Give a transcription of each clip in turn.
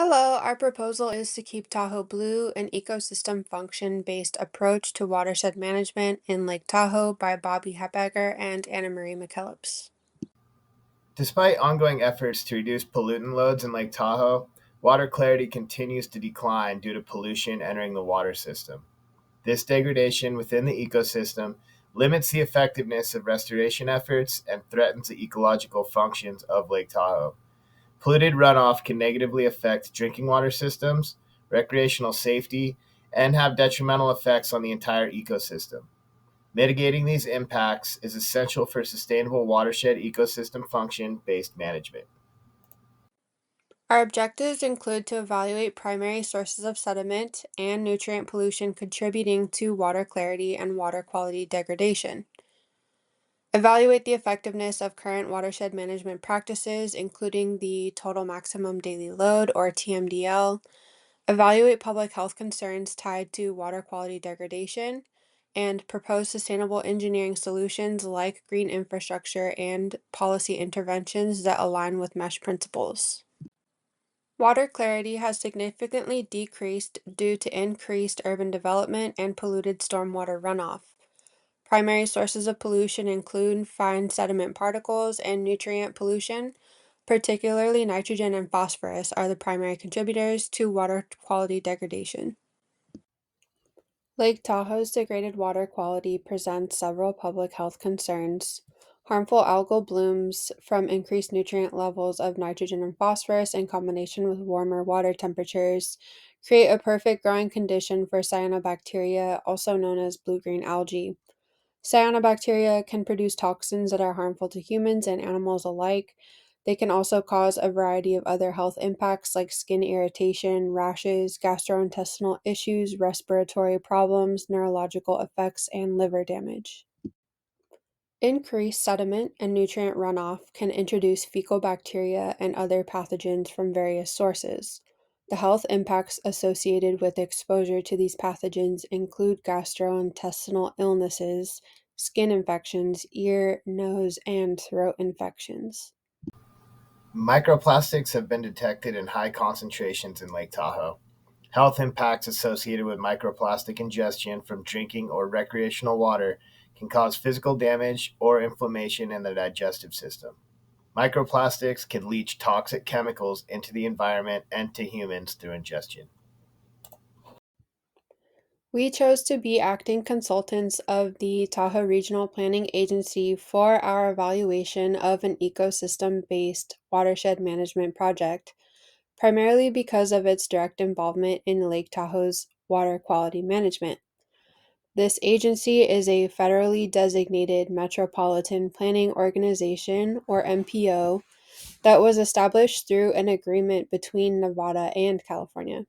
Hello, our proposal is to keep Tahoe Blue, an ecosystem function-based approach to watershed management in Lake Tahoe by Bobby Hepegger and Anna Marie McKellips. Despite ongoing efforts to reduce pollutant loads in Lake Tahoe, water clarity continues to decline due to pollution entering the water system. This degradation within the ecosystem limits the effectiveness of restoration efforts and threatens the ecological functions of Lake Tahoe. Polluted runoff can negatively affect drinking water systems, recreational safety, and have detrimental effects on the entire ecosystem. Mitigating these impacts is essential for sustainable watershed ecosystem function based management. Our objectives include to evaluate primary sources of sediment and nutrient pollution contributing to water clarity and water quality degradation. Evaluate the effectiveness of current watershed management practices, including the total maximum daily load or TMDL. Evaluate public health concerns tied to water quality degradation, and propose sustainable engineering solutions like green infrastructure and policy interventions that align with mesh principles. Water clarity has significantly decreased due to increased urban development and polluted stormwater runoff. Primary sources of pollution include fine sediment particles and nutrient pollution, particularly nitrogen and phosphorus, are the primary contributors to water quality degradation. Lake Tahoe's degraded water quality presents several public health concerns. Harmful algal blooms from increased nutrient levels of nitrogen and phosphorus in combination with warmer water temperatures create a perfect growing condition for cyanobacteria, also known as blue-green algae. Cyanobacteria can produce toxins that are harmful to humans and animals alike. They can also cause a variety of other health impacts like skin irritation, rashes, gastrointestinal issues, respiratory problems, neurological effects, and liver damage. Increased sediment and nutrient runoff can introduce fecal bacteria and other pathogens from various sources. The health impacts associated with exposure to these pathogens include gastrointestinal illnesses, skin infections, ear, nose, and throat infections. Microplastics have been detected in high concentrations in Lake Tahoe. Health impacts associated with microplastic ingestion from drinking or recreational water can cause physical damage or inflammation in the digestive system. Microplastics can leach toxic chemicals into the environment and to humans through ingestion. We chose to be acting consultants of the Tahoe Regional Planning Agency for our evaluation of an ecosystem based watershed management project, primarily because of its direct involvement in Lake Tahoe's water quality management. This agency is a federally designated metropolitan planning organization, or MPO, that was established through an agreement between Nevada and California.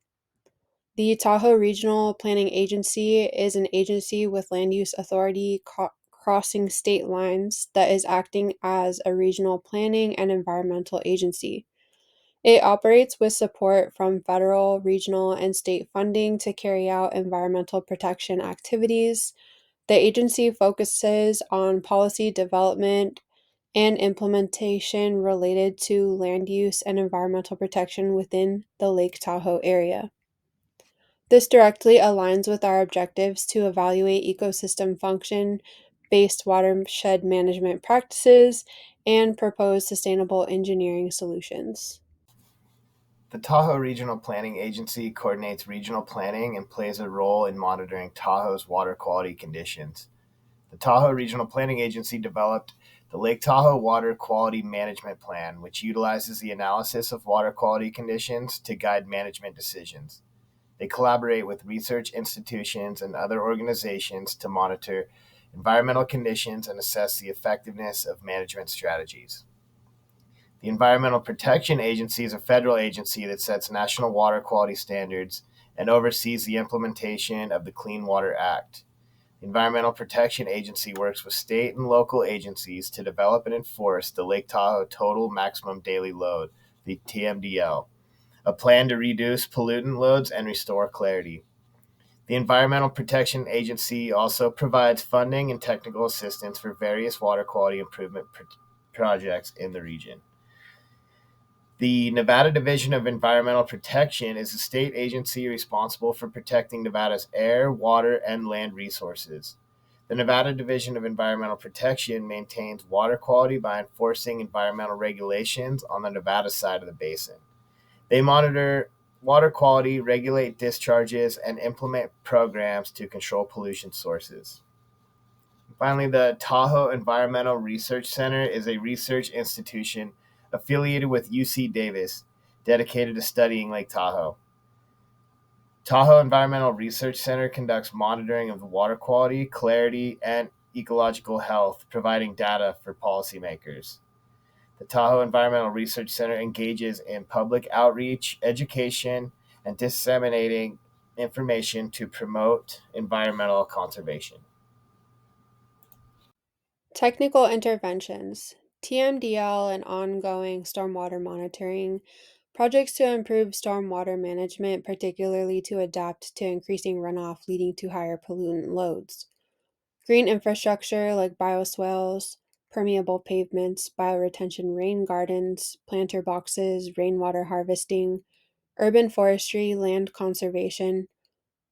The Tahoe Regional Planning Agency is an agency with land use authority crossing state lines that is acting as a regional planning and environmental agency. It operates with support from federal, regional, and state funding to carry out environmental protection activities. The agency focuses on policy development and implementation related to land use and environmental protection within the Lake Tahoe area. This directly aligns with our objectives to evaluate ecosystem function based watershed management practices and propose sustainable engineering solutions. The Tahoe Regional Planning Agency coordinates regional planning and plays a role in monitoring Tahoe's water quality conditions. The Tahoe Regional Planning Agency developed the Lake Tahoe Water Quality Management Plan, which utilizes the analysis of water quality conditions to guide management decisions. They collaborate with research institutions and other organizations to monitor environmental conditions and assess the effectiveness of management strategies. The Environmental Protection Agency is a federal agency that sets national water quality standards and oversees the implementation of the Clean Water Act. The Environmental Protection Agency works with state and local agencies to develop and enforce the Lake Tahoe Total Maximum Daily Load, the TMDL, a plan to reduce pollutant loads and restore clarity. The Environmental Protection Agency also provides funding and technical assistance for various water quality improvement projects in the region. The Nevada Division of Environmental Protection is a state agency responsible for protecting Nevada's air, water, and land resources. The Nevada Division of Environmental Protection maintains water quality by enforcing environmental regulations on the Nevada side of the basin. They monitor water quality, regulate discharges, and implement programs to control pollution sources. Finally, the Tahoe Environmental Research Center is a research institution affiliated with UC Davis, dedicated to studying Lake Tahoe. Tahoe Environmental Research Center conducts monitoring of the water quality, clarity, and ecological health, providing data for policymakers. The Tahoe Environmental Research Center engages in public outreach, education, and disseminating information to promote environmental conservation. Technical interventions, TMDL and ongoing stormwater monitoring, projects to improve stormwater management, particularly to adapt to increasing runoff leading to higher pollutant loads. Green infrastructure like bioswales, permeable pavements, bioretention rain gardens, planter boxes, rainwater harvesting, urban forestry, land conservation,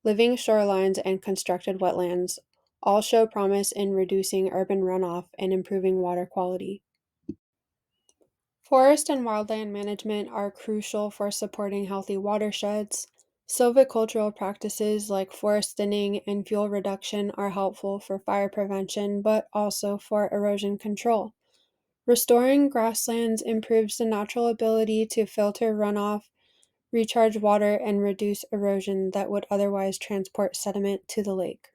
living shorelines, and constructed wetlands all show promise in reducing urban runoff and improving water quality. Forest and wildland management are crucial for supporting healthy watersheds. Silvicultural practices like forest thinning and fuel reduction are helpful for fire prevention, but also for erosion control. Restoring grasslands improves the natural ability to filter runoff, recharge water, and reduce erosion that would otherwise transport sediment to the lake.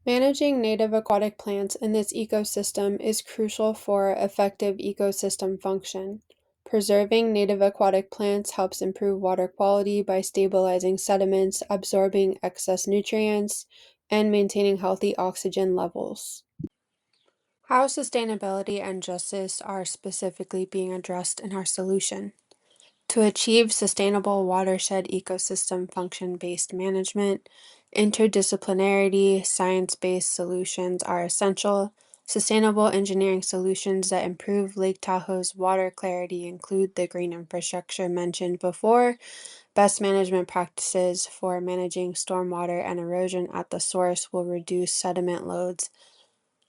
Managing native aquatic plants in this ecosystem is crucial for effective ecosystem function. Preserving native aquatic plants helps improve water quality by stabilizing sediments, absorbing excess nutrients, and maintaining healthy oxygen levels. How sustainability and justice are specifically being addressed in our solution. To achieve sustainable watershed ecosystem function based management, interdisciplinarity, science based solutions are essential. Sustainable engineering solutions that improve Lake Tahoe's water clarity include the green infrastructure mentioned before, best management practices for managing stormwater and erosion at the source will reduce sediment loads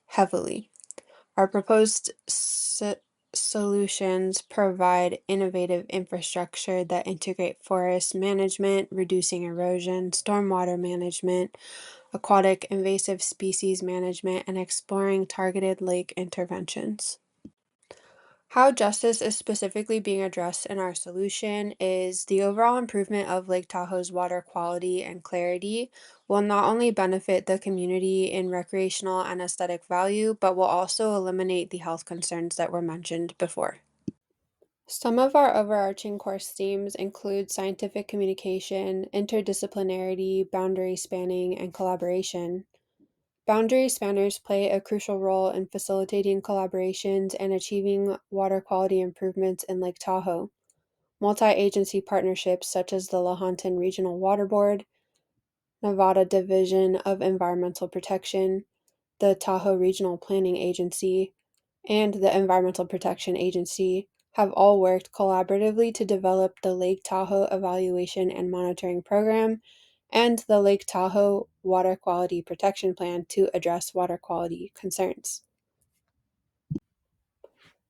heavily. Our proposed solutions provide innovative infrastructure that integrate forest management, reducing erosion, stormwater management, aquatic invasive species management, and exploring targeted lake interventions. How justice is specifically being addressed in our solution is the overall improvement of Lake Tahoe's water quality and clarity will not only benefit the community in recreational and aesthetic value, but will also eliminate the health concerns that were mentioned before. Some of our overarching course themes include scientific communication, interdisciplinarity, boundary spanning, and collaboration. Boundary spanners play a crucial role in facilitating collaborations and achieving water quality improvements in Lake Tahoe. Multi-agency partnerships such as the Lahontan Regional Water Board, Nevada Division of Environmental Protection, the Tahoe Regional Planning Agency, and the Environmental Protection Agency have all worked collaboratively to develop the Lake Tahoe Evaluation and Monitoring Program and the Lake Tahoe Water Quality Protection Plan to address water quality concerns.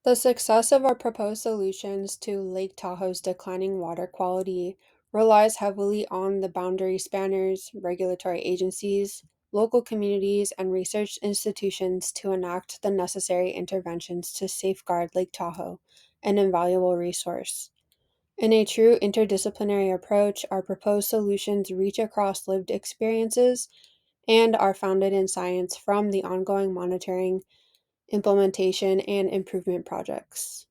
The success of our proposed solutions to Lake Tahoe's declining water quality relies heavily on the boundary spanners, regulatory agencies, local communities, and research institutions to enact the necessary interventions to safeguard Lake Tahoe, an invaluable resource. In a true interdisciplinary approach, our proposed solutions reach across lived experiences and are founded in science from the ongoing monitoring, implementation, and improvement projects.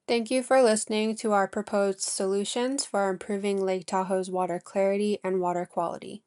Thank you for listening to our proposed solutions for improving Lake Tahoe's water clarity and water quality.